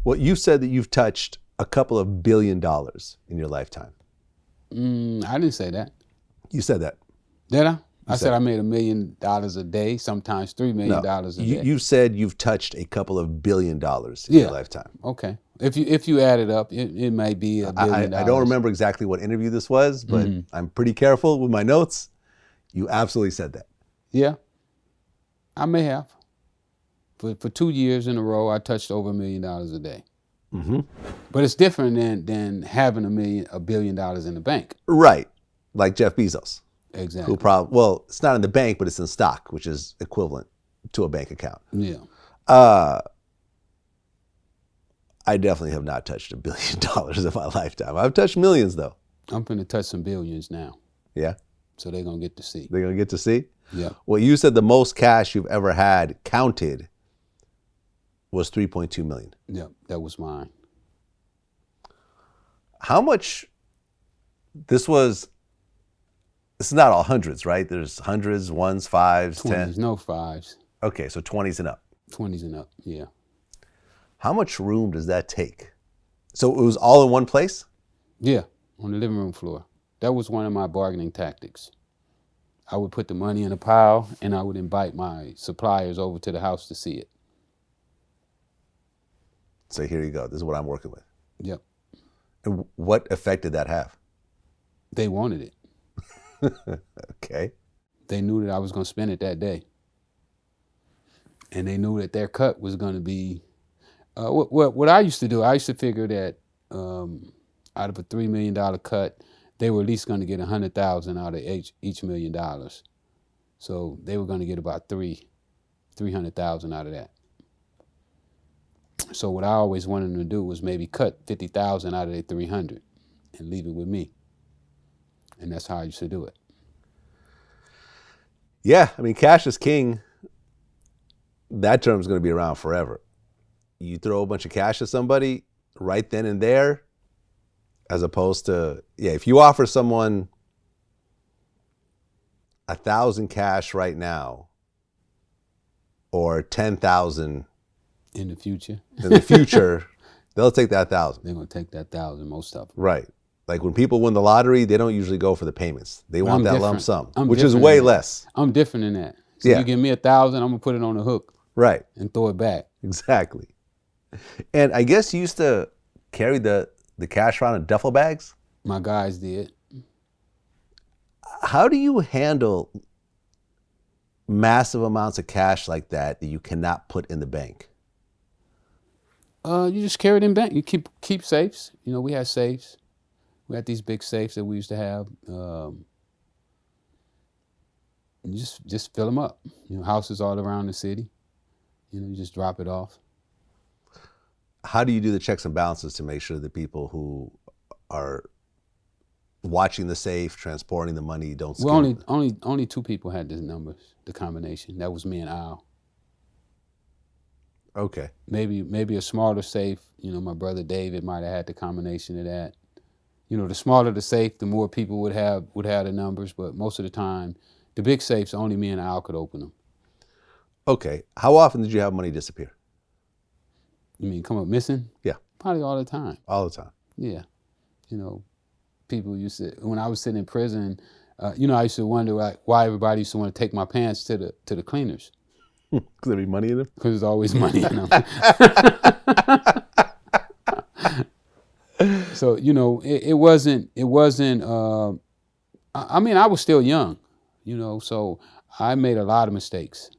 Well, you said that you've touched a couple of $1 billion in your lifetime. I didn't say that. You said that. Did I? I said I made $1 million a day, sometimes $3 million a day. You said you've touched a couple of $1 billion in your lifetime. Okay. If you add it up, it may be $1 billion. I don't remember exactly what interview this was, but I'm pretty careful with my notes. You absolutely said that. Yeah, I may have. For 2 years in a row, I touched over $1 million a day. But it's different than having $1 billion in the bank. Right, like Jeff Bezos. Exactly. Well, it's not in the bank, but it's in stock, which is equivalent to a bank account. Yeah. I definitely have not touched $1 billion in my lifetime. I've touched millions, though. I'm going to touch some billions now. Yeah? So they're going to get to see. They're going to get to see? Yeah. Well, you said the most cash you've ever had counted was $3.2 million. Yeah, that was mine. How much, this is not all hundreds, right? There's hundreds, ones, fives, 20s, tens. no fives. Okay, so 20s and up. 20s and up, yeah. How much room does that take? So it was all in one place? Yeah, on the living room floor. That was one of my bargaining tactics. I would put the money in a pile and I would invite my suppliers over to the house to see it. So here you go. This is what I'm working with. Yep. And what effect did that have? They wanted it. Okay. They knew that I was going to spend it that day. And they knew that their cut was going to be, what I used to do, I used to figure that out of a $3 million cut, they were at least going to get $100,000 out of each $1 million. So they were going to get about $300,000 out of that. So what I always wanted them to do was maybe cut $50,000 out of their $300 and leave it with me. And that's how I used to do it. Yeah, I mean, cash is king. That term's going to be around forever. You throw a bunch of cash at somebody right then and there, as opposed to, if you offer someone 1,000 cash right now or 10,000 in the future, they'll take that 1,000. They're going to take that 1,000, most of them. Right. Like when people win the lottery, they don't usually go for the payments. They want that lump sum, which is way less. I'm different than that. So you give me 1,000, I'm going to put it on the hook. Right. And throw it back. Exactly. And I guess you used to carry the cash around in duffel bags? My guys did. How do you handle massive amounts of cash like that you cannot put in the bank? You just carry it in bank. You keep safes. You know, we had safes. We had these big safes that we used to have. And just fill them up. You know, houses all around the city. You know, you just drop it off. How do you do the checks and balances to make sure that people who are watching the safe, transporting the money, don't skim? Well, only 2 people had the numbers, the combination. That was me and Al. Okay. Maybe a smaller safe. You know, my brother David might have had the combination of that. You know, the smaller the safe, the more people would have the numbers. But most of the time, the big safes, only me and Al could open them. Okay. How often did you have money disappear? You mean come up missing? Yeah. Probably all the time. All the time. Yeah. You know, people used to, when I was sitting in prison, you know, I used to wonder why everybody used to want to take my pants to the cleaners. Because there'd be money in them? Because there's always money in them. So, you know, it wasn't, I mean, I was still young, you know, so I made a lot of mistakes.